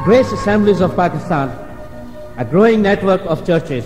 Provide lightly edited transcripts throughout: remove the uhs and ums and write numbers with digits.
Grace Assemblies of Pakistan, a growing network of churches.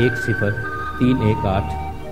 10318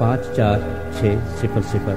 54600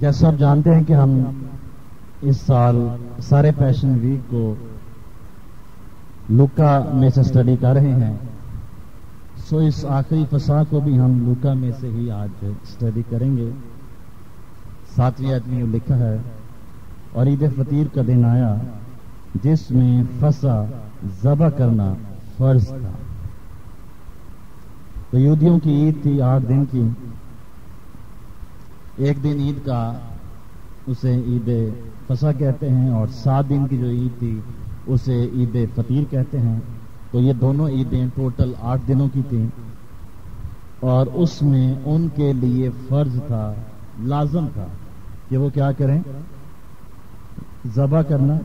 جیسا آپ جانتے ہیں کہ ہم اس سال سارے پیشن ویک کو لوکا میں سے اسٹڈی کر رہے ہیں، سو اس آخری فسح کو بھی ہم لوکا میں سے ہی آج اسٹڈی کریں گے۔ 7ویں آیت میں لکھا ہے، اور عید فطیر کا دن آیا جس میں فسح ذبح کرنا فرض تھا۔ تو یہودیوں کی عید تھی 8 دن کی، ایک دن عید کا اسے عید فسح کہتے ہیں، اور 7 دن کی جو عید تھی اسے عید فطیر کہتے ہیں۔ تو یہ دونوں عیدیں ٹوٹل 8 دنوں کی تھیں، اور اس میں ان کے لیے فرض تھا، لازم تھا کہ وہ کیا کریں، ذبح کرنا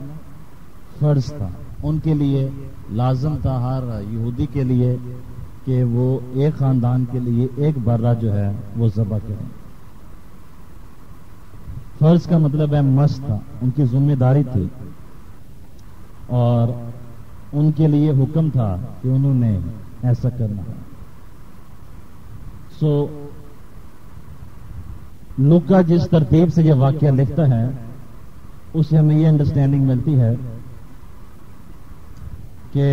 فرض تھا ان کے لیے، لازم تھا ہر یہودی کے لیے کہ وہ ایک خاندان کے لیے ایک برہ جو ہے وہ ذبح کریں۔ فرض کا مطلب ہے مست تھا، ان کی ذمہ داری تھی، اور ان کے لیے حکم تھا کہ انہوں نے ایسا کرنا ہے۔ سو لوکا جس ترتیب سے یہ واقعہ لکھتا ہے اس سے ہمیں یہ انڈرسٹینڈنگ ملتی ہے کہ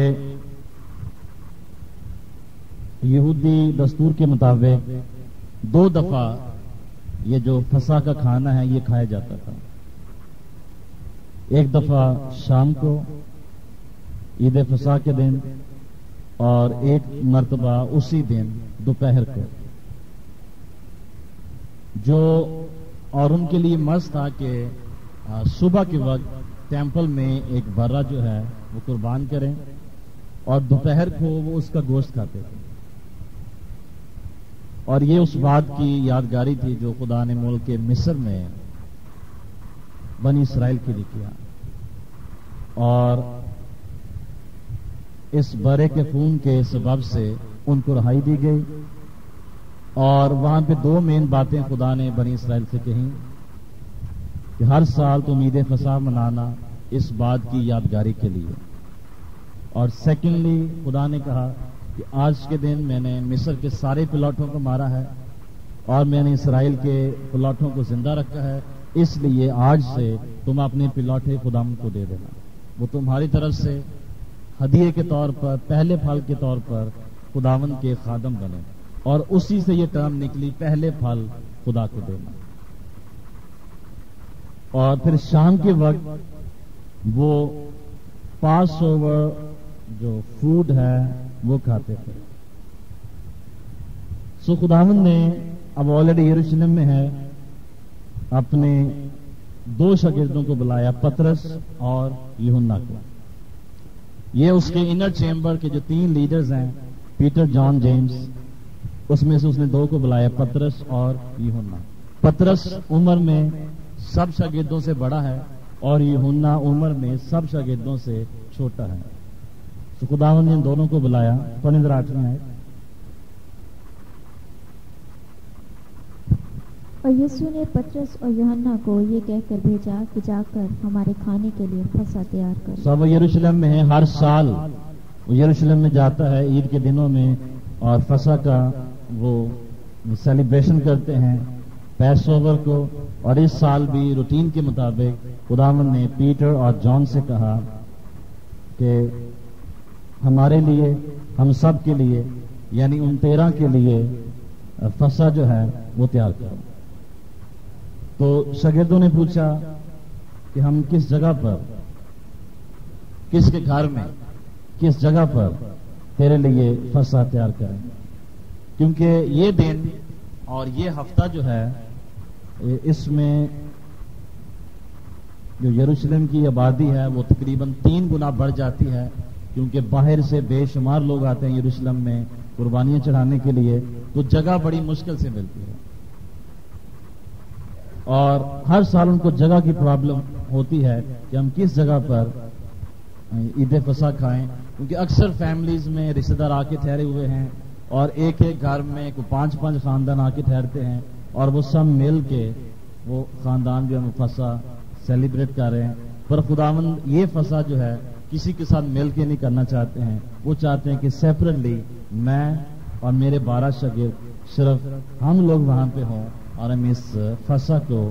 یہودی دستور کے مطابق 2 دفعہ یہ جو فسح کا کھانا ہے یہ کھایا جاتا تھا، ایک دفعہ شام کو عید فسح کے دن، اور ایک مرتبہ اسی دن دوپہر کو، جو اور ان کے لیے مست تھا کہ صبح کے وقت ٹیمپل میں ایک برہ جو ہے وہ قربان کریں، اور دوپہر کو وہ اس کا گوشت کھاتے تھے۔ اور یہ اس بات کی یادگاری تھی جو خدا نے ملک مصر میں بنی اسرائیل کے لیے کیا، اور اس برے کے خون کے سبب سے ان کو رہائی دی گئی۔ اور وہاں پہ 2 مین باتیں خدا نے بنی اسرائیل سے کہیں کہ ہر سال تم عید فسح منانا اس بات کی یادگاری کے لیے، اور سیکنڈلی خدا نے کہا کہ آج کے دن میں نے مصر کے سارے پلاٹوں کو مارا ہے، اور میں نے اسرائیل کے پلاٹوں کو زندہ رکھا ہے، اس لیے آج سے تم اپنے پلاٹے خداوند کو دے دینا، وہ تمہاری طرف سے ہدیے کے طور پر، پہلے پھل کے طور پر خداوند کے خادم بنے۔ اور اسی سے یہ ٹرم نکلی، پہلے پھل خدا کو دینا۔ اور پھر شام کے وقت وہ پاس اوور جو فوڈ ہے وہ کھاتے تھے۔ سو خداوند نے اب آلریڈی یروشلم میں ہے، اپنے 2 شاگردوں کو بلایا، پترس اور یوحنا کو۔ یہ اس کے انر چیمبر کے جو 3 لیڈرز ہیں، پیٹر، جان، جیمز، اس میں سے اس نے 2 کو بلایا، پترس اور یوحنا۔ پترس عمر میں سب شاگردوں سے بڑا ہے، اور یوحنا عمر میں سب شاگردوں سے چھوٹا ہے۔ تو خداوند نے ان دونوں کو بلایا۔ 15 ہے، اور یسوع نے پترس اور یوحنا کو یہ کہہ کر بھیجا کہ جا کر ہمارے کھانے کے لیے فسح تیار کرو۔ سب یروشلم میں ہے، ہر سال وہ یروشلم میں جاتا ہے عید کے دنوں میں، اور فسح کا وہ سیلیبریشن کرتے ہیں پیس اوور کو۔ اور اس سال بھی روٹین کے مطابق خداوند نے پیٹر اور جان سے کہا کہ ہمارے لیے، ہم سب کے لیے، یعنی ان 13 کے لیے فسح جو ہے وہ تیار کرو۔ تو شاگردوں نے پوچھا کہ ہم کس جگہ پر، کس کے گھر میں، کس جگہ پر تیرے لیے فسح تیار کریں، کیونکہ یہ دن اور یہ ہفتہ جو ہے اس میں جو یروشلم کی آبادی ہے وہ تقریباً 3 گنا بڑھ جاتی ہے، کیونکہ باہر سے بے شمار لوگ آتے ہیں یروشلم میں قربانیاں چڑھانے کے لیے، تو جگہ بڑی مشکل سے ملتی ہے، اور ہر سال ان کو جگہ کی پرابلم ہوتی ہے کہ ہم کس جگہ پر عید فسح کھائیں، کیونکہ اکثر فیملیز میں رشتہ دار آ کے ٹھہرے ہوئے ہیں، اور ایک ایک گھر میں 5 خاندان آ کے ٹھہرتے ہیں، اور وہ سب مل کے وہ خاندان جو ہے فسح سیلیبریٹ کر رہے ہیں۔ پر خداوند یہ فسح جو ہے کسی کے ساتھ مل کے نہیں کرنا چاہتے ہیں، وہ چاہتے ہیں کہ سیپریٹلی میں اور میرے 12 شاگرد صرف ہم لوگ وہاں پہ ہوں، اور ہم اس فسح کو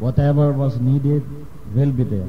whatever was needed will be there।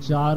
4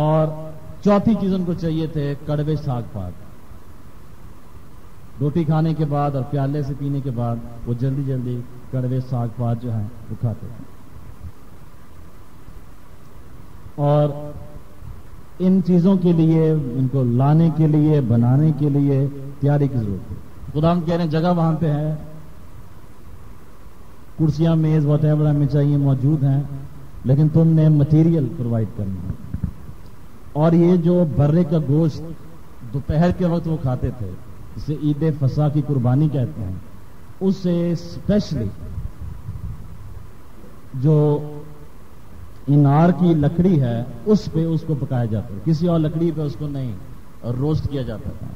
اور چوتھی چیز ان کو چاہیے تھے کڑوے ساگ پات. روٹی کھانے کے بعد اور پیالے سے پینے کے بعد وہ جلدی جلدی کڑوے ساگ پات جو ہیں وہ کھاتے ہیں. اور ان چیزوں کے لیے ان کو لانے کے لیے بنانے کے لیے تیاری کی ضرورت ہے. خدا ہم کہہ رہے ہیں جگہ وہاں پہ ہے, کرسیاں میز واٹ ایور ہمیں چاہیے موجود ہیں, لیکن تم نے مٹیریل پرووائڈ کرنا ہے. اور یہ جو برے کا گوشت دوپہر کے وقت وہ کھاتے تھے جسے عید فصح کی قربانی کہتے ہیں, اس سے اسپیشلی جو انار کی لکڑی ہے اس پہ اس کو پکایا جاتا ہے, کسی اور لکڑی پہ اس کو نہیں روسٹ کیا جاتا تھا.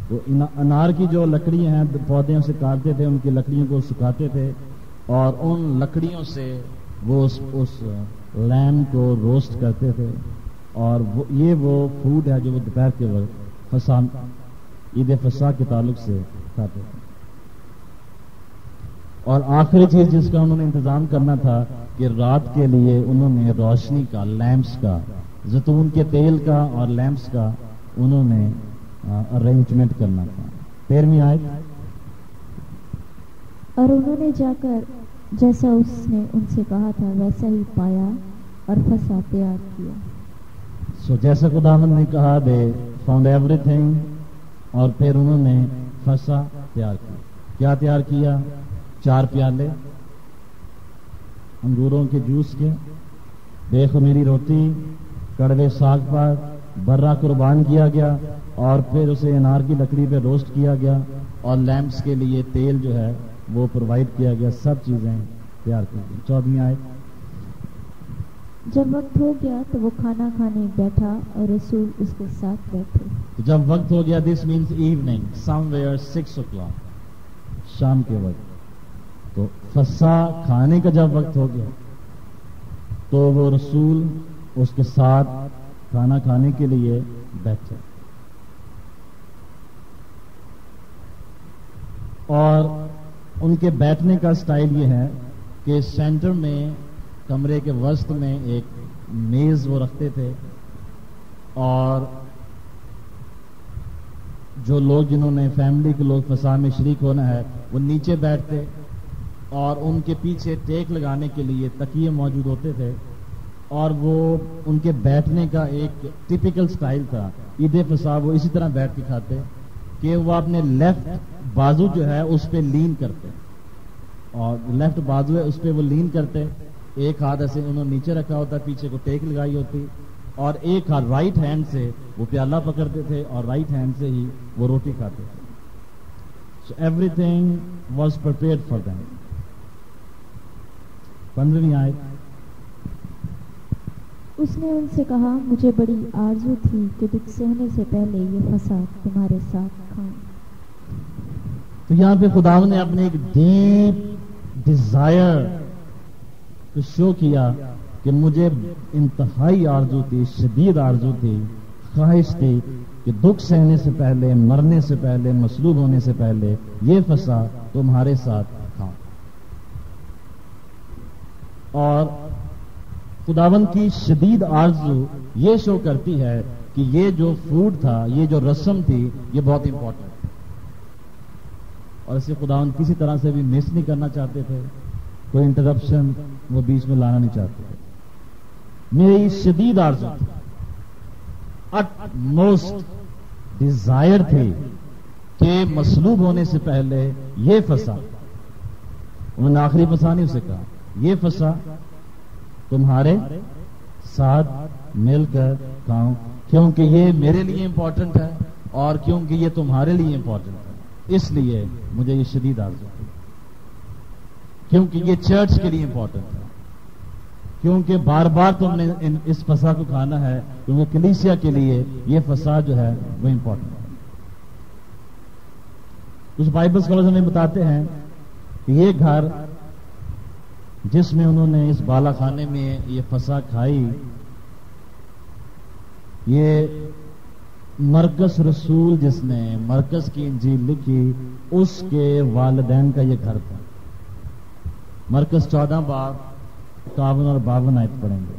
تو انار کی جو لکڑیاں ہیں پودوں سے کاٹتے تھے, ان کی لکڑیوں کو سکھاتے تھے اور ان لکڑیوں سے وہ اس لیمب کو روسٹ کرتے تھے. اور یہ وہ فوڈ ہے جو وہ دوپہر کے وقت عید فصح کے تعلق سے کھاتے تھے. اور آخری چیز جس کا انہوں نے انتظام کرنا تھا کہ رات کے لیے انہوں نے روشنی کا, لیمپس کا, زیتون کے تیل کا اور لیمپس کا انہوں نے ارینجمنٹ کرنا تھا. 13ویں آیت. اور انہوں نے جا کر جیسا اس نے ان سے کہا تھا ویسا ہی پایا اور فصح تیار کیا. سو جیسا خداوند نے کہا دے فاؤنڈ ایوری تھنگ, اور پھر انہوں نے فصح تیار کی. کیا تیار کیا؟ 4 پیالے انگوروں کے جوس کے, بے خمیری روٹی, کڑوے ساگ پات, برا قربان کیا گیا اور پھر اسے انار کی لکڑی پہ روسٹ کیا گیا, اور لیمپس کے لیے تیل جو ہے وہ پرووائڈ کیا گیا. سب چیزیں تیار کی گئی. 14ویں آیت. جب وقت ہو گیا تو وہ کھانا کھانے بیٹھا اور رسول اس کے ساتھ بیٹھے. جب وقت ہو گیا, this means evening, some where 6 o'clock, شام کے وقت. تو فصح کھانے کا جب وقت ہو گیا تو وہ رسول اس کے ساتھ کھانا کھانے کے لیے بیٹھے. اور ان کے بیٹھنے کا سٹائل یہ ہے کہ سینٹر میں کمرے کے وسط میں ایک میز وہ رکھتے تھے, اور جو لوگ جنہوں نے فیملی کے لوگ فصح میں شریک ہونا ہے وہ نیچے بیٹھتے, اور ان کے پیچھے ٹیک لگانے کے لیے تکیے موجود ہوتے تھے. اور وہ ان کے بیٹھنے کا ایک ٹپیکل سٹائل تھا عید فصح. وہ اسی طرح بیٹھ کے کھاتے کہ وہ اپنے لیفٹ بازو جو ہے اس پہ لین کرتے, اور لیفٹ بازو ہے اس پہ وہ لین کرتے. ایک ہاتھ ایسے انہوں نے نیچے رکھا ہوتا, پیچھے کو ٹیک لگائی ہوتی, اور ایک ہاتھ رائٹ ہینڈ سے وہ پیالہ پکڑتے تھے اور رائٹ ہینڈ سے ہی وہ روٹی کھاتے تھے. So everything was prepared for them. 15ویں آیت. اس نے ان سے کہا مجھے بڑی آرزو تھی کہ دکھ سہنے سے پہلے یہ فصح تمہارے ساتھ کھاؤں. تو یہاں پہ خداوند نے اپنے ایک ڈیپ ڈیزائر کو شو کیا کہ مجھے انتہائی آرزو تھی, شدید آرزو تھی, خواہش تھی کہ دکھ سہنے سے پہلے, مرنے سے پہلے, مصلوب ہونے سے پہلے یہ فصح تمہارے ساتھ کھاؤں. اور خداوند کی شدید آرزو یہ شو کرتی ہے کہ یہ جو فوڈ تھا, یہ جو رسم تھی, یہ بہت امپورٹنٹ, اور اسے خداوند کسی طرح سے بھی مس نہیں کرنا چاہتے تھے. کوئی انٹرپشن وہ بیچ میں لانا نہیں چاہتے تھے. میری شدید آرزو تھی, اٹ موسٹ ڈیزائر تھی کہ مصلوب ہونے سے پہلے یہ فصح, انہوں نے آخری فصح نہیں اسے کہا, یہ فصح تمہارے ساتھ مل کر کھاؤں, کیونکہ یہ میرے لیے امپورٹنٹ ہے اور کیونکہ یہ تمہارے لیے امپورٹنٹ ہے. اس لیے مجھے یہ شدید آرزو تھی, کیونکہ یہ چرچ کے لیے امپورٹنٹ ہے, کیونکہ بار بار تم نے اس فصح کو کھانا ہے, کیونکہ کلیسیا کے لیے یہ فصح جو ہے وہ امپورٹنٹ ہے. کچھ بائبل اسکالرز ہمیں بتاتے ہیں کہ یہ گھر جس میں انہوں نے اس بالا خانے میں یہ فصح کھائی, یہ مرکز رسول جس نے مرکز کی انجیل لکھی اس کے والدین کا یہ گھر تھا. مرکز 14 باب 51 اور 52 آیت پڑھیں گے.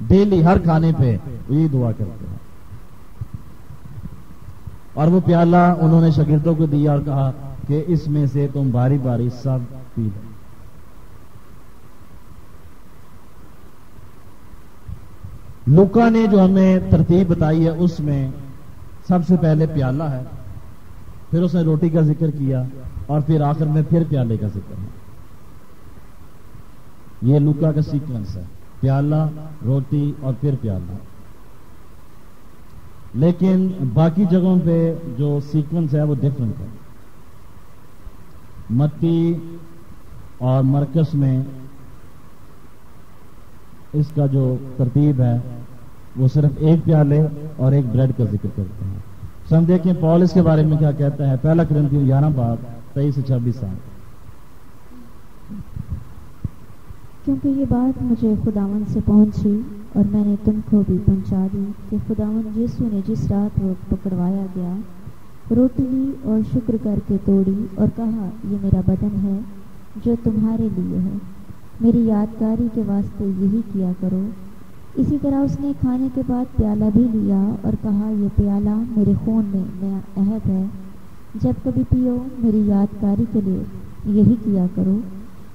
ڈیلی ہر کھانے پہ یہی دعا کرتے ہیں. اور وہ پیالہ انہوں نے شاگردوں کو دیا اور کہا کہ اس میں سے تم باری باری سب پی لو. لوکا نے جو ہمیں ترتیب بتائی ہے اس میں سب سے پہلے پیالہ ہے، پھر اس نے روٹی کا ذکر کیا اور پھر آخر میں پھر پیالے کا ذکر ہے. یہ لوکا کا سیکوینس ہے، پیالہ، روٹی اور پھر پیالہ. لیکن باقی جگہوں پہ جو سیکوینس ہے وہ ڈفرنٹ ہے. متی اور مرکز میں اس کا جو ترتیب ہے وہ صرف ایک پیالے اور ایک بریڈ کا ذکر کرتے ہیں. ہم دیکھیں پال اس کے بارے میں کیا کہتا ہے. پہلا کرنتھیوں 11 باب 23-26 آئے. کیونکہ یہ بات مجھے خداوند سے پہنچی اور میں نے تم کو بھی پہنچا دی کہ خداوند یسوع نے جس رات وہ پکڑوایا گیا روٹی لی اور شکر کر کے توڑی اور کہا یہ میرا بدن ہے جو تمہارے لیے ہے، میری یادگاری کے واسطے یہی کیا کرو. اسی طرح اس نے کھانے کے بعد پیالہ بھی لیا اور کہا یہ پیالہ میرے خون میں نیا عہد ہے، جب کبھی پیو میری یادگاری کے لیے یہی کیا کرو.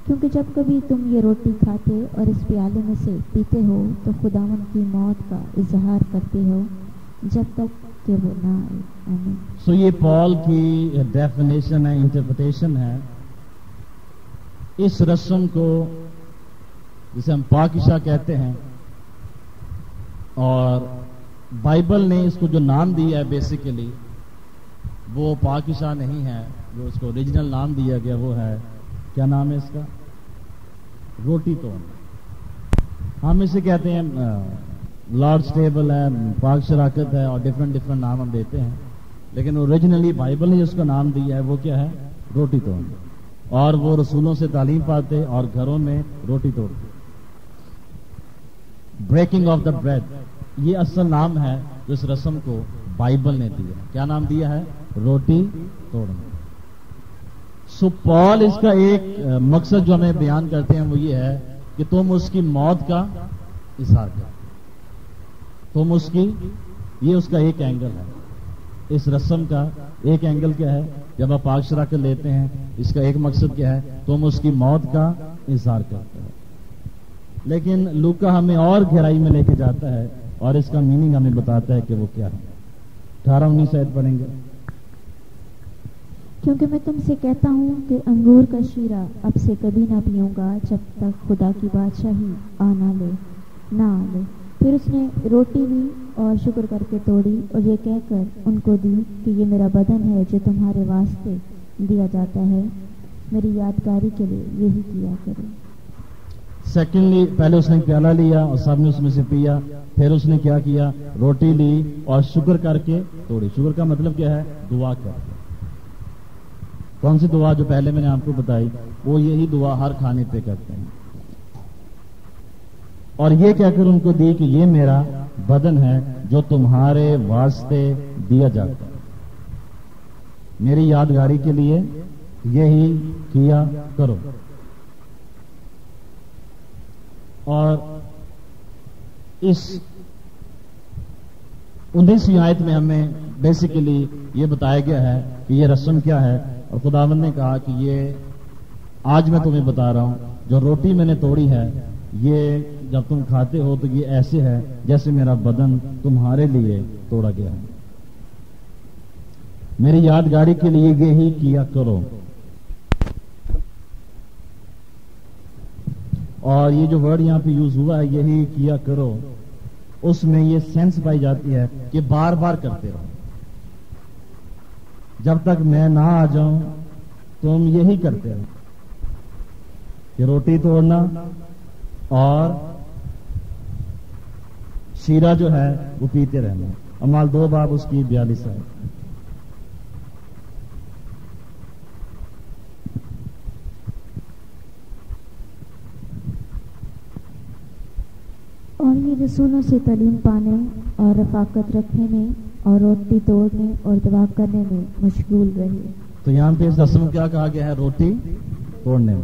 کیونکہ جب کبھی تم یہ روٹی کھاتے اور اس پیالے میں سے پیتے ہو تو خداوند کی موت کا اظہار کرتے ہو جب تک کہ وہ نہ آئے. آمین. سو یہ پال کی ڈیفینیشن ہے، انٹرپریٹیشن ہے. اس رسم کو جسے ہم پاکشا کہتے ہیں، اور بائبل نے اس کو جو نام دیا ہے بیسیکلی وہ پاکشا نہیں ہے. جو اس کو اوریجنل نام دیا گیا وہ ہے، کیا نام ہے اس کا؟ روٹی توڑنا. ہم اسے کہتے ہیں لارڈس ٹیبل ہے، پاک شراکت ہے، اور ڈفرنٹ نام ہم دیتے ہیں. لیکن اوریجنلی بائبل نے جس کو نام دیا ہے وہ کیا ہے؟ روٹی توڑنا. اور وہ رسولوں سے تعلیم پاتے اور گھروں میں روٹی توڑتے. بریکنگ آف دا بریڈ یہ اصل نام ہے جو اس رسم کو بائبل نے دیا. کیا نام دیا ہے؟ روٹی توڑنا. سو پال اس کا ایک مقصد جو ہمیں بیان کرتے ہیں وہ یہ ہے کہ تم اس کی موت کا اظہار کرو. تم اس کی، یہ اس کا ایک اینگل ہے. اس رسم کا ایک اینگل کیا ہے؟ جب آپ پاک شراکت لیتے ہیں اس کا ایک مقصد کیا ہے؟ تم اس کی موت کا اظہار کرتے ہیں. لیکن لوکا ہمیں اور گہرائی میں لے کے جاتا ہے اور اس کا میننگ ہمیں بتاتا ہے کہ وہ کیا ہے. 18-19 آیت پڑھیں گے. کیونکہ میں تم سے کہتا ہوں کہ انگور کا شیرہ اب سے کبھی نہ پیوں گا جب تک خدا کی بادشاہی نہ لے. پھر اس نے روٹی لی اور شکر کر کے توڑی اور یہ کہہ کر ان کو دی کہ یہ میرا بدن ہے جو تمہارے واسطے دیا جاتا ہے، میری یادگاری کے لیے یہی کیا کرو. سیکنڈلی پہلے اس نے پیالہ لیا اور سب نے اس میں سے پیا. پھر اس نے کیا کیا؟ روٹی لی اور شکر کر کے توڑی. شکر کا مطلب کیا ہے؟ دعا کر. کون سی دعا جو پہلے میں نے آپ کو بتائی؟ وہ یہی دعا ہر کھانے پہ کرتے ہیں. اور یہ کہہ کر ان کو دی کہ یہ میرا بدن ہے جو تمہارے واسطے دیا جاتا ہے، میری یادگاری کے لیے یہی کیا کرو. اور اس 19ویں آیت میں ہمیں بیسیکلی یہ بتایا گیا ہے کہ یہ رسم کیا ہے. اور خداوند نے کہا کہ یہ آج میں تمہیں بتا رہا ہوں، جو روٹی میں نے توڑی ہے یہ جب تم کھاتے ہو تو یہ ایسے ہے جیسے میرا بدن تمہارے لیے توڑا گیا ہے، میری یادگاری کے لیے یہی کیا کرو. اور یہ جو ورڈ یہاں پہ یوز ہوا ہے یہی کیا کرو، اس میں یہ سینس پائی جاتی ہے کہ بار بار کرتے رہو. جب تک میں نہ آ جاؤں تم یہی کرتے رہو کہ روٹی توڑنا اور شیرہ جو ہے وہ پیتے رہنا. اعمال 2 باب اس کی 42 ہے. اور یہ رسولوں سے تعلیم پانے اور رفاقت رکھنے میں اور روٹی توڑنے اور دعا کرنے میں مشغول رہے. تو یہاں پہ اس رسم کیا کہا گیا ہے؟ روٹی توڑنے میں.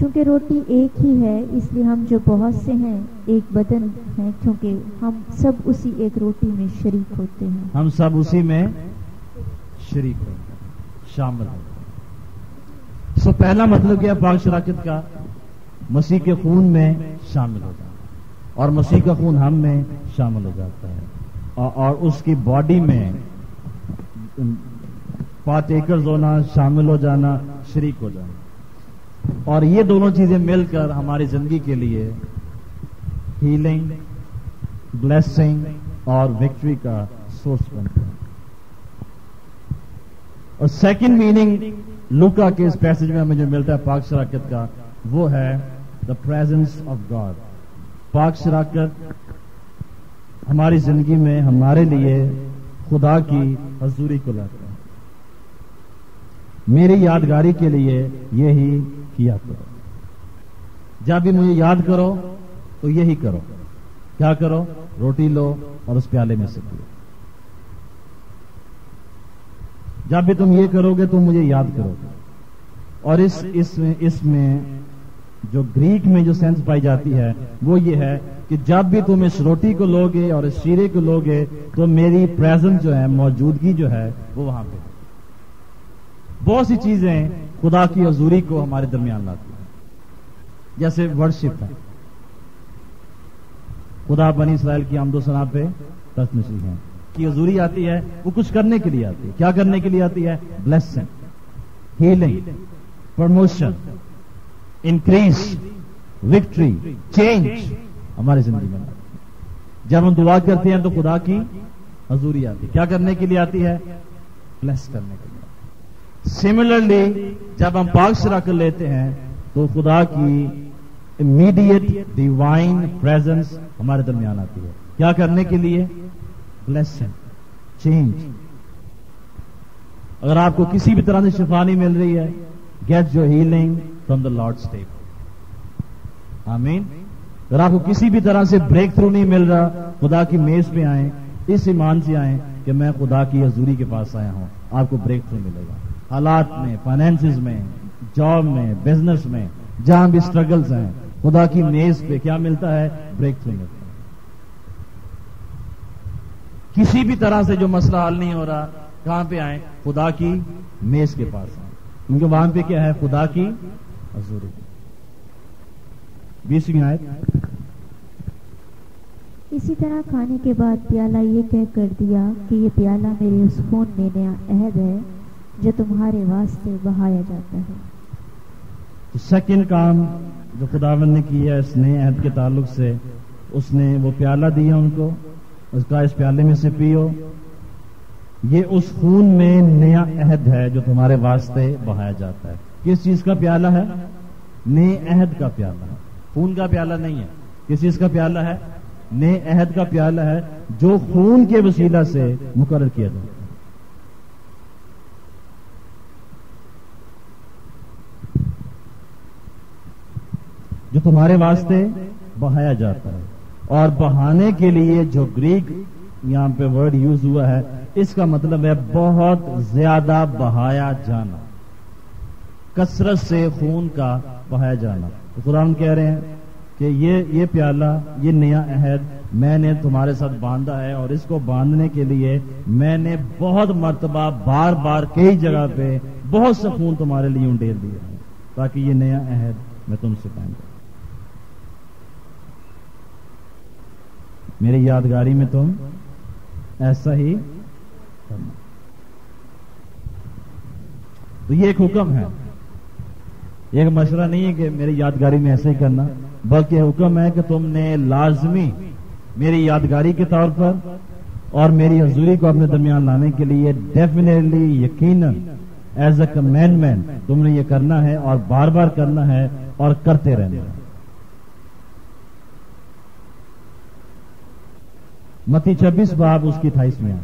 چونکہ روٹی ایک ہی ہے اس لیے ہم جو بہت سے ہیں ایک بدن ہیں، کیونکہ ہم سب اسی ایک روٹی میں شریک ہوتے ہیں. ہم سب اسی میں شریک ہوتے ہیں، شامل ہوتے ہیں. سو پہلا مطلب کیا پاک شراکت کا؟ مسیح کے خون میں شامل ہو جانا، اور مسیح کا خون ہم میں شامل ہو جاتا ہے، اور اس کی باڈی میں پارٹیکرز ہونا، شامل ہو جانا، شریک ہو جانا. اور یہ دونوں چیزیں مل کر ہماری زندگی کے لیے ہیلنگ، بلیسنگ اور وکٹری کا سورس بنتے ہیں. اور سیکنڈ میننگ لوکا کے اس پیسج میں ہمیں جو ملتا ہے پاک شراکت کا، وہ ہے دا پریزنس آف گاڈ. پاک شراکت ہماری زندگی میں ہمارے لیے خدا کی حضوری کو لاتا ہے. میری یادگاری کے لیے یہی کیا کرو. جب بھی مجھے یاد کرو تو یہی کرو. کیا کرو؟ روٹی لو اور اس پیالے میں سے پیو. جب بھی تم یہ کرو گے تم مجھے یاد کرو گے. اور اس میں جو گریک میں جو سینس پائی جاتی ہے وہ یہ ہے کہ جب بھی تم اس روٹی کو لوگے اور اس شیرے کو لوگے تو میری پریزنس جو ہے، موجودگی جو ہے، وہ وہاں پہ. بہت سی چیزیں خدا کی حضوری کو ہمارے درمیان لاتی ہیں، جیسے ورشپ ہے. خدا بنی اسرائیل کی حمد و ثنا پہ تخت نشین ہے. کی حضوری آتی ہے، وہ کچھ کرنے کے لیے آتی ہے. کیا کرنے کے لیے آتی ہے؟ Blessing, healing, promotion, increase, victory, change ہماری زندگی میں. جب ہم دعا کرتے ہیں تو خدا کی حضوری آتی ہے. کیا کرنے کے لیے آتی ہے؟ بلیس کرنے کے لیے. سملرلی جب ہم پاک شراکت لیتے ہیں تو خدا کی امیڈیٹ ڈیوائن پریزنس ہمارے درمیان آتی ہے. کیا کرنے کے لیے؟ Blessing, change. اگر آپ کو کسی بھی طرح سے شفا نہیں مل رہی ہے، get your healing from the Lord's table. آمین. اگر آپ کو کسی بھی طرح سے بریک تھرو نہیں مل رہا، خدا کی میز پہ آئیں، اس ایمان سے آئیں کہ میں خدا کی حضوری کے پاس آیا ہوں. آپ کو بریک تھرو ملے گا. حالات میں، فائنینسز میں، جاب میں، بزنس میں، جہاں بھی اسٹرگلز ہیں، خدا کی میز پہ کیا ملتا ہے؟ بریک تھرو ملتا ہے. کسی بھی طرح سے جو مسئلہ حل نہیں ہو رہا، کہاں پہ آئیں؟ خدا کی میز کے پاس آئیں، کیونکہ وہاں پہ کیا ہے؟ خدا کی حضوری. 20ویں آیت. اسی طرح کھانے کے بعد پیالہ یہ کہہ کر دیا کہ یہ پیالہ میرے اس خون میں نیا عہد ہے جو تمہارے واسطے بہایا جاتا ہے. سیکنڈ کام جو خداوند نے کیا اس نئے عہد کے تعلق سے، اس نے وہ پیالہ دیا ان کو، اس کا اس پیالے میں سے پیو. یہ اس خون میں نیا عہد ہے جو تمہارے واسطے بہایا جاتا ہے. کس چیز کا پیالہ ہے؟ نئے عہد کا پیالہ ہے. خون کا پیالہ نہیں ہے. کس چیز کا پیالہ ہے؟ نئے عہد کا پیالہ ہے جو خون کے وسیلہ سے مقرر کیا جاتا ہے. جو تمہارے واسطے بہایا جاتا ہے. اور بہانے کے لیے جو گریک یہاں پہ ورڈ یوز ہوا ہے، اس کا مطلب ہے بہت زیادہ بہایا جانا، کثرت سے خون کا بہایا جانا. تو قرآن کہہ رہے ہیں کہ یہ پیالہ، یہ نیا عہد میں نے تمہارے ساتھ باندھا ہے، اور اس کو باندھنے کے لیے میں نے بہت مرتبہ بار بار کئی جگہ پہ بہت سے خون تمہارے لیے انڈیل دیا ہے، تاکہ یہ نیا عہد میں تم سے قائم کروں. میری یادگاری میں تم ایسا ہی کرنا. تو یہ ایک حکم ہے، یہ ایک مشورہ نہیں ہے کہ میری یادگاری میں ایسا ہی کرنا، بلکہ حکم ہے کہ تم نے لازمی میری یادگاری کے طور پر اور میری حضوری کو اپنے درمیان لانے کے لیے ڈیفینیٹلی، یقیناً ایز اے کمینڈمنٹ تم نے یہ کرنا ہے، اور بار بار کرنا ہے اور کرتے رہنا ہے. متی 26 باب اس کی 28 میں.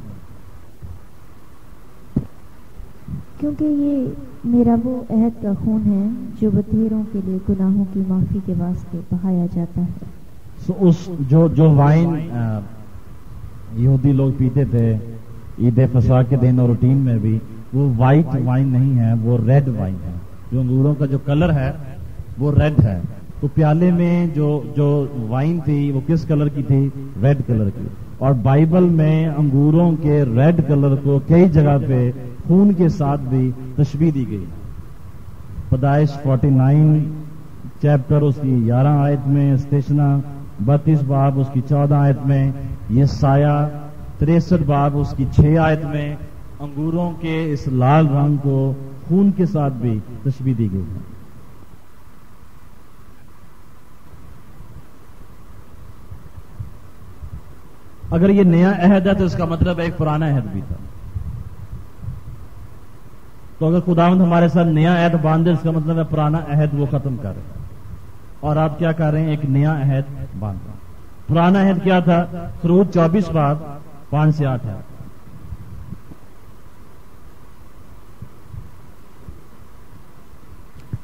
کیونکہ یہ میرا وہ عہد کا خون ہے جو بتیروں کے لیے گناہوں کی معافی کے واسطے بہایا جاتا ہے. اس جو وائن یہودی لوگ پیتے تھے عید فصح کے دن اور روٹین میں بھی، وہ وائٹ وائن نہیں ہے، وہ ریڈ وائن ہے. جو انگوروں کا جو کلر ہے وہ ریڈ ہے. تو پیالے میں جو وائن تھی وہ کس کلر کی تھی؟ ریڈ کلر کی. اور بائبل میں انگوروں کے ریڈ کلر کو کئی جگہ پہ خون کے ساتھ بھی تشبیہ دی گئی. پیدائش 49 چیپٹر اس کی 11 آیت میں، استثنا 32 باب اس کی 14 آیت میں، یسایہ 63 باب اس کی 6 آیت میں انگوروں کے اس لال رنگ کو خون کے ساتھ بھی تشبیہ دی گئی ہے. اگر یہ نیا عہد ہے تو اس کا مطلب ایک پرانا عہد بھی تھا. تو اگر خداوند ہمارے ساتھ نیا عہد باندھے اس کا مطلب ہے پرانا عہد وہ ختم کر رہے ہیں اور آپ کیا کر رہے ہیں؟ ایک نیا عہد باندھ رہے ہیں. پرانا عہد کیا تھا؟ خروج 24 باب 5 سے 8 ہے.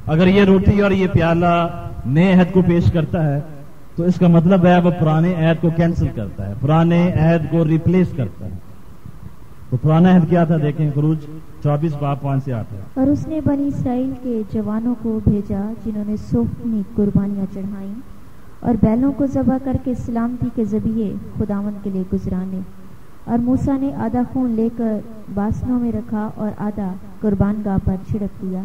اگر یہ روٹی اور یہ پیالہ نئے عہد کو پیش کرتا ہے تو اس کا مطلب ہے وہ پرانے عہد کو کینسل کرتا ہے، پرانے عہد کو ریپلیس کرتا ہے. تو پرانا عہد کیا تھا؟ دیکھیں خروج 24 باب 5 سے 8 ہے. اور اس نے بنی اسرائیل کے جوانوں کو بھیجا جنہوں نے سوفنی قربانیاں چڑھائیں اور بیلوں کو ذبح کر کے سلامتی کے ذبیحے خداوند کے لیے گزرانے. اور موسیٰ نے آدھا خون لے کر باسنوں میں رکھا اور آدھا قربان گاہ پر چھڑک دیا.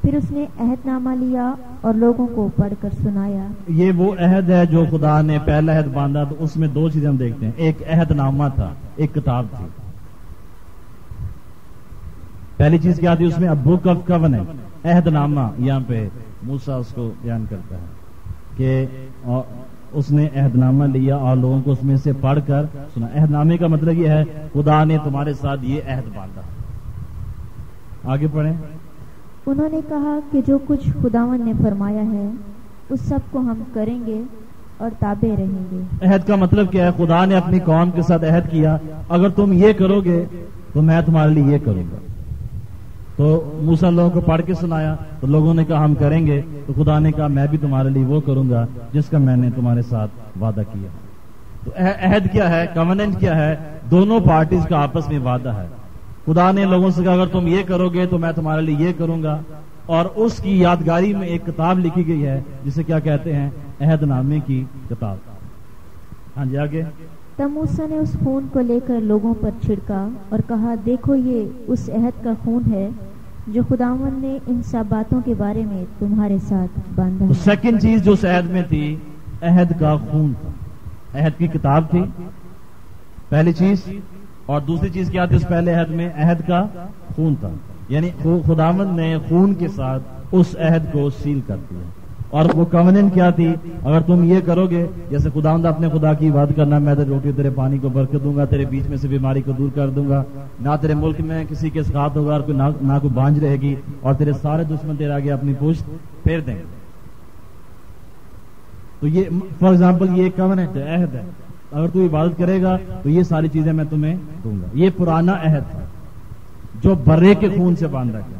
پھر اس نے عہد نامہ لیا اور لوگوں کو پڑھ کر سنایا. یہ وہ عہد ہے جو خدا نے پہلا عہد باندھا. تو اس میں 2 چیزیں ہم دیکھتے ہیں. ایک عہد نامہ تھا، ایک کتاب تھی. پہلی چیز کیا تھی اس میں؟ بک آف کوننٹ، عہد نامہ. یہاں پہ موسیٰ اس کو بیان کرتا ہے کہ اس نے عہد نامہ لیا اور لوگوں کو اس میں سے پڑھ کر سنا. عہد نامے کا مطلب یہ ہے خدا نے تمہارے ساتھ یہ عہد باندھا. آگے پڑھیں. انہوں نے کہا کہ جو کچھ خداوند نے فرمایا ہے اس سب کو ہم کریں گے اور تابع رہیں گے. عہد کا مطلب کیا ہے؟ خدا نے اپنی قوم کے ساتھ عہد کیا اگر تم یہ کرو گے تو میں تمہارے لیے یہ کروں گا. تو موسیٰ لوگوں کو پڑھ کے سنایا تو لوگوں نے کہا ہم کریں گے. تو خدا نے کہا میں بھی تمہارے لیے وہ کروں گا جس کا میں نے تمہارے ساتھ وعدہ کیا. تو عہد کیا ہے؟ کوننٹ کیا ہے؟ دونوں پارٹیز کا آپس میں وعدہ ہے. خدا نے لوگوں سے کہا اگر تم یہ کرو گے تو میں تمہارے لیے یہ کروں گا. اور اس کی یادگاری میں ایک کتاب لکھی گئی ہے جسے کیا کہتے ہیں؟ عہد نامے کی کتاب. ہاں جی آگے. تب موسیٰ نے اس خون کو لے کر لوگوں پر چھڑکا اور کہا دیکھو یہ اس عہد کا خون ہے جو خداوند نے ان سب باتوں کے بارے میں تمہارے ساتھ باندھا. سیکنڈ چیز جو اس عہد میں تھی عہد کا خون تھا. عہد کی کتاب تھی پہلی چیز، اور دوسری چیز کیا تھی اس پہلے عہد میں؟ عہد کا خون تھا. یعنی خداوند نے خون کے ساتھ اس عہد کو سیل کر دیا. اور وہ کوننٹ کیا تھی؟ اگر تم یہ کرو گے، جیسے خداوند اپنے خدا کی بات کرنا، میں تیرے روٹی تیرے پانی کو برکت دوں گا، تیرے بیچ میں سے بیماری کو دور کر دوں گا، نہ تیرے ملک میں کسی کے ساتھ ہوگا اور نہ کوئی بانجھ رہے گی، اور تیرے سارے دشمن تیرے آگے اپنی پشت پھیر دیں گے. تو یہ فار ایگزامپل یہ کوننٹ ہے، عہد ہے. اگر تو عبادت کرے گا تو یہ ساری چیزیں میں تمہیں دوں گا. یہ پرانا عہد تھا جو برے کے خون سے باندھا گیا.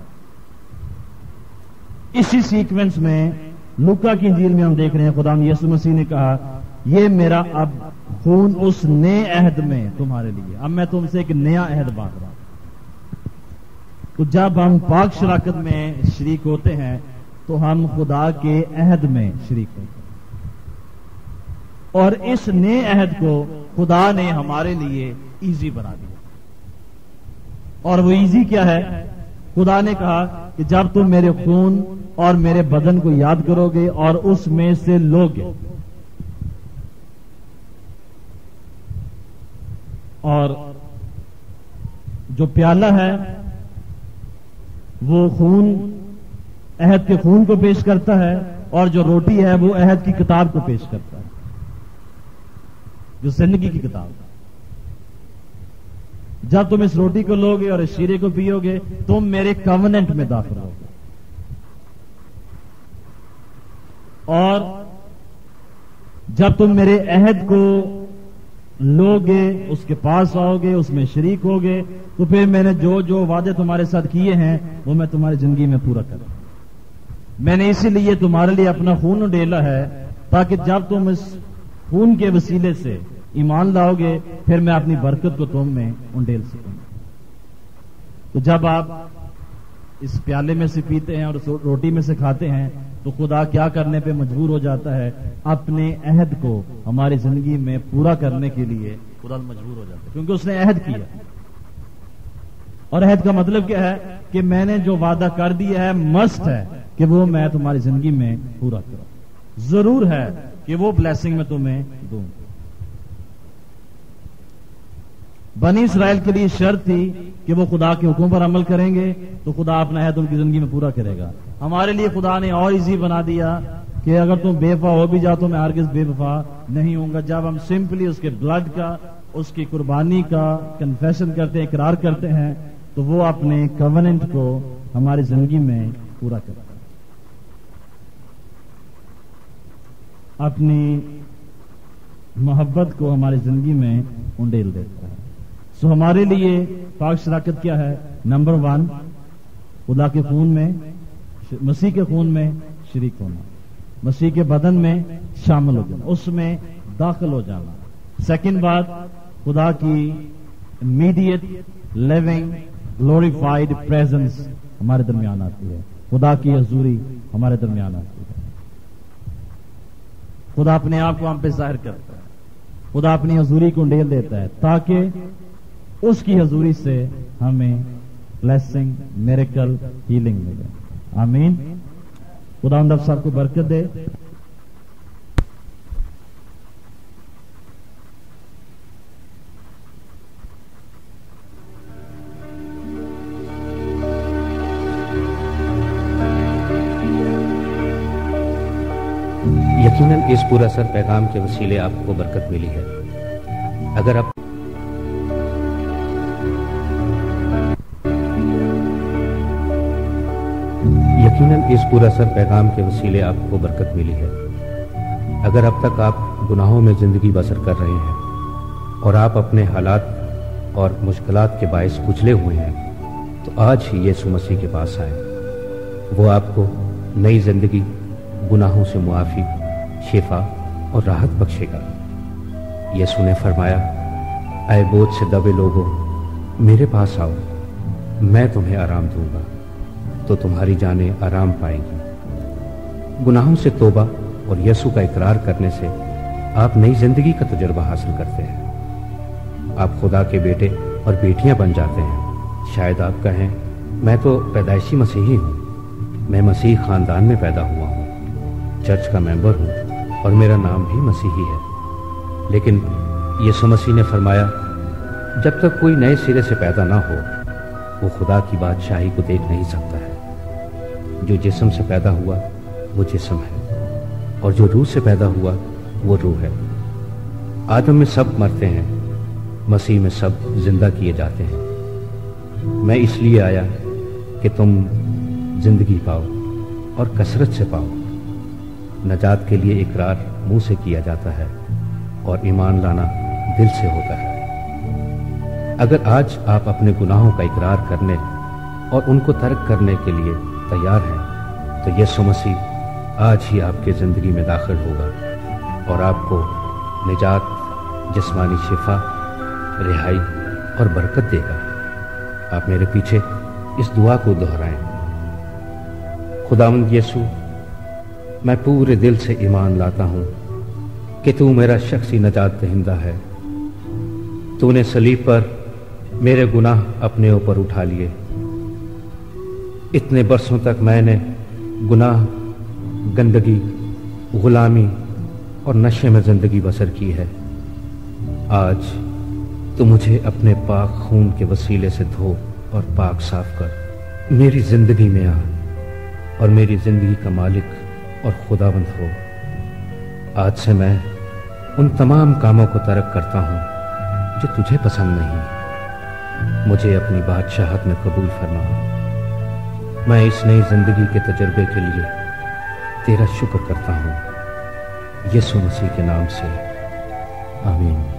اسی سیکوینس میں لوکا کی انجیل میں ہم دیکھ رہے ہیں خدا یسوع مسیح نے کہا یہ میرا اب خون اس نئے عہد میں تمہارے لیے، اب میں تم سے ایک نیا عہد باندھ رہا ہوں. تو جب ہم پاک شراکت میں شریک ہوتے ہیں تو ہم خدا کے عہد میں شریک ہوتے ہیں. اور اس نئے عہد کو خدا نے ہمارے لیے ایزی بنا دیا. اور وہ ایزی کیا ہے؟ خدا نے کہا کہ جب تم میرے خون اور میرے بدن کو یاد کرو گے اور اس میں سے لو گے، اور جو پیالہ ہے وہ خون عہد کے خون کو پیش کرتا ہے، اور جو روٹی ہے وہ عہد کی کتاب کو پیش کرتا ہے، جو زندگی کی کتاب ہے. جب تم اس روٹی کو لو گے اور اس شیرے کو پیو گے تم میرے کوننٹ میں داخل ہو گے، اور جب تم میرے عہد کو لو گے، اس کے پاس آؤ گے، اس میں شریک ہوگے، تو پھر میں نے جو جو وعدے تمہارے ساتھ کیے ہیں وہ میں تمہاری زندگی میں پورا کروں. میں نے اسی لیے تمہارے لیے اپنا خون اڈیلا ہے تاکہ جب تم اس خون کے وسیلے سے ایمان لاؤ گے پھر میں اپنی برکت کو تم میں انڈیل سکوں. تو جب آپ اس پیالے میں سے پیتے ہیں اور اس روٹی میں سے کھاتے ہیں تو خدا کیا کرنے پہ مجبور ہو جاتا ہے؟ اپنے عہد کو ہماری زندگی میں پورا کرنے کے لیے خدا مجبور ہو جاتا ہے، کیونکہ اس نے عہد کیا۔ اور عہد کا مطلب کیا ہے؟ کہ میں نے جو وعدہ کر دیا ہے مسٹ ہے کہ وہ میں تمہاری زندگی میں پورا کروں، ضرور ہے کہ وہ بلیسنگ میں تمہیں دوں۔ بنی اسرائیل کے لیے شرط تھی کہ وہ خدا کے حکم پر عمل کریں گے تو خدا اپنا عہد ان کی زندگی میں پورا کرے گا۔ ہمارے لیے خدا نے اور ایزی بنا دیا کہ اگر تم بے وفا ہو بھی جاؤ تو میں ہرگز بے وفا نہیں ہوں گا۔ جب ہم سمپلی اس کے بلڈ کا، اس کی قربانی کا کنفیشن کرتے ہیں، اقرار کرتے ہیں، تو وہ اپنے کووننٹ کو ہماری زندگی میں پورا کرتا ہے، اپنی محبت کو ہماری زندگی میں انڈیل دیتا ہے۔ سو ہمارے لیے پاک شراکت کیا ہے؟ نمبر 1، خدا کے خون میں، مسیح کے خون میں شریک ہونا، مسیح کے بدن میں شامل ہو جانا، اس میں داخل ہو جانا۔ سیکنڈ بات، خدا کی امیڈیٹ لیونگ گلوریفائڈ پریزنس ہمارے درمیان آتی ہے، خدا کی حضوری ہمارے درمیان آتی ہے، خدا اپنے آپ کو ہم پہ ظاہر کرتا ہے، خدا اپنی حضوری کو انڈیل دیتا ہے تاکہ اس کی حضوری سے ہمیں بلیسنگ، میریکل، ہیلنگ ملے۔ آمین۔ خدا صاحب کو برکت دے۔ یقیناً اس پورا سر پیغام کے وسیلے آپ کو برکت ملی ہے۔ اگر آپ یقیناً اس پورا سر پیغام کے وسیلے آپ کو برکت ملی ہے۔ اگر اب تک آپ گناہوں میں زندگی بسر کر رہے ہیں اور آپ اپنے حالات اور مشکلات کے باعث کچلے ہوئے ہیں تو آج ہی یسوع مسیح کے پاس آئیں۔ وہ آپ کو نئی زندگی، گناہوں سے معافی، شفا اور راحت بخشے گا۔ یسوع نے فرمایا، اے بوجھ سے دبے لوگوں، میرے پاس آؤ، میں تمہیں آرام دوں گا، تو تمہاری جانیں آرام پائیں گی۔ گناہوں سے توبہ اور یسوع کا اقرار کرنے سے آپ نئی زندگی کا تجربہ حاصل کرتے ہیں۔ آپ خدا کے بیٹے اور بیٹیاں بن جاتے ہیں۔ شاید آپ کہیں، میں تو پیدائشی مسیحی ہوں، میں مسیح خاندان میں پیدا ہوا ہوں، چرچ کا ممبر ہوں اور میرا نام بھی مسیحی ہے۔ لیکن یسوع مسیح نے فرمایا، جب تک کوئی نئے سرے سے پیدا نہ ہو وہ خدا کی بادشاہی کو دیکھ نہیں سکتا ہے۔ جو جسم سے پیدا ہوا وہ جسم ہے، اور جو روح سے پیدا ہوا وہ روح ہے۔ آدم میں سب مرتے ہیں، مسیح میں سب زندہ کیے جاتے ہیں۔ میں اس لیے آیا کہ تم زندگی پاؤ اور کثرت سے پاؤ۔ نجات کے لیے اقرار منہ سے کیا جاتا ہے اور ایمان لانا دل سے ہوتا ہے۔ اگر آج آپ اپنے گناہوں کا اقرار کرنے اور ان کو ترک کرنے کے لیے تیار ہیں تو یسوع مسیح آج ہی آپ کی زندگی میں داخل ہوگا اور آپ کو نجات، جسمانی شفا، رہائی اور برکت دے گا۔ آپ میرے پیچھے اس دعا کو دہرائیں۔ خداوند یسوع، میں پورے دل سے ایمان لاتا ہوں کہ تو میرا شخصی نجات دہندہ ہے۔ تو نے صلیب پر میرے گناہ اپنے اوپر اٹھا لیے۔ اتنے برسوں تک میں نے گناہ، گندگی، غلامی اور نشے میں زندگی بسر کی ہے۔ آج تو مجھے اپنے پاک خون کے وسیلے سے دھو اور پاک صاف کر میری زندگی میں آ اور میری زندگی کا مالک اور خداوند ہو۔ آج سے میں ان تمام کاموں کو ترک کرتا ہوں جو تجھے پسند نہیں۔ مجھے اپنی بادشاہت میں قبول فرما۔ میں اس نئی زندگی کے تجربے کے لیے تیرا شکر کرتا ہوں، یسوع مسیح کے نام سے، آمین۔